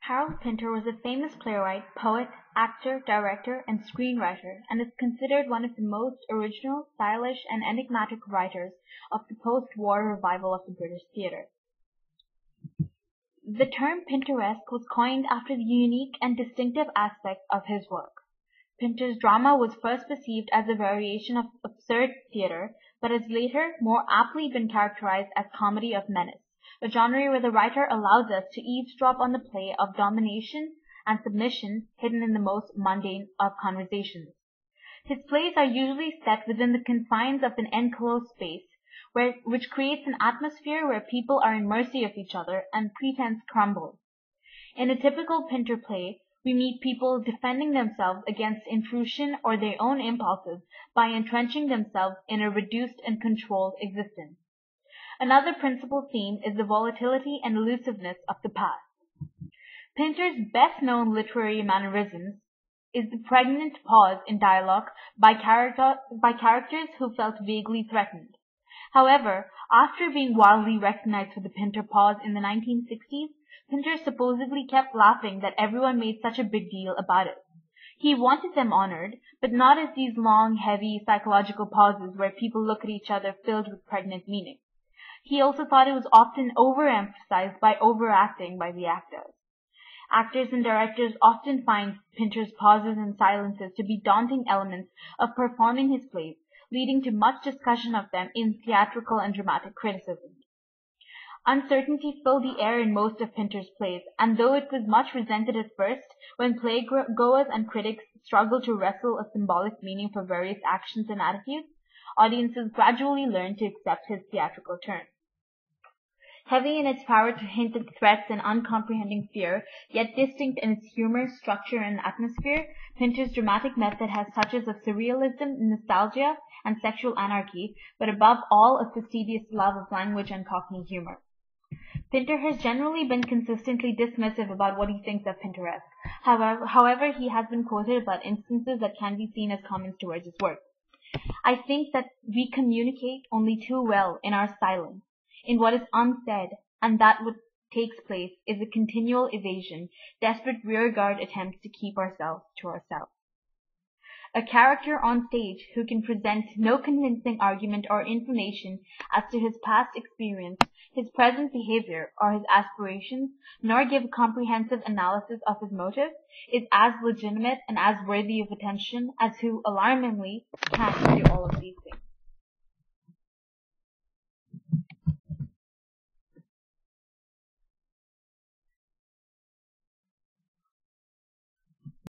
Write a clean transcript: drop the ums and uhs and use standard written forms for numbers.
Harold Pinter was a famous playwright, poet, actor, director, and screenwriter, and is considered one of the most original, stylish, and enigmatic writers of the post-war revival of the British theatre. The term Pinteresque was coined after the unique and distinctive aspects of his work. Pinter's drama was first perceived as a variation of absurd theatre, but has later more aptly been characterized as comedy of menace, a genre where the writer allows us to eavesdrop on the play of domination and submission hidden in the most mundane of conversations. His plays are usually set within the confines of an enclosed space, which creates an atmosphere where people are in mercy of each other and pretense crumbles. In a typical Pinter play, we meet people defending themselves against intrusion or their own impulses by entrenching themselves in a reduced and controlled existence. Another principal theme is the volatility and elusiveness of the past. Pinter's best-known literary mannerisms is the pregnant pause in dialogue by characters who felt vaguely threatened. However, after being wildly recognized for the Pinter pause in the 1960s, Pinter supposedly kept laughing that everyone made such a big deal about it. He wanted them honored, but not as these long, heavy, psychological pauses where people look at each other filled with pregnant meaning. He also thought it was often overemphasized by overacting by the actors. Actors and directors often find Pinter's pauses and silences to be daunting elements of performing his plays, leading to much discussion of them in theatrical and dramatic criticism. Uncertainty filled the air in most of Pinter's plays, and though it was much resented at first, when playgoers and critics struggled to wrestle a symbolic meaning for various actions and attitudes, audiences gradually learned to accept his theatrical turn. Heavy in its power to hint at threats and uncomprehending fear, yet distinct in its humor, structure, and atmosphere, Pinter's dramatic method has touches of surrealism, nostalgia, and sexual anarchy, but above all a fastidious love of language and cockney humor. Pinter has generally been consistently dismissive about what he thinks of Pinteresque. However, he has been quoted about instances that can be seen as comments towards his work. I think that we communicate only too well in our silence, in what is unsaid, and that what takes place is a continual evasion, desperate rearguard attempts to keep ourselves to ourselves. A character on stage who can present no convincing argument or information as to his past experience, his present behavior, or his aspirations, nor give a comprehensive analysis of his motives, is as legitimate and as worthy of attention as who alarmingly can do all of these things.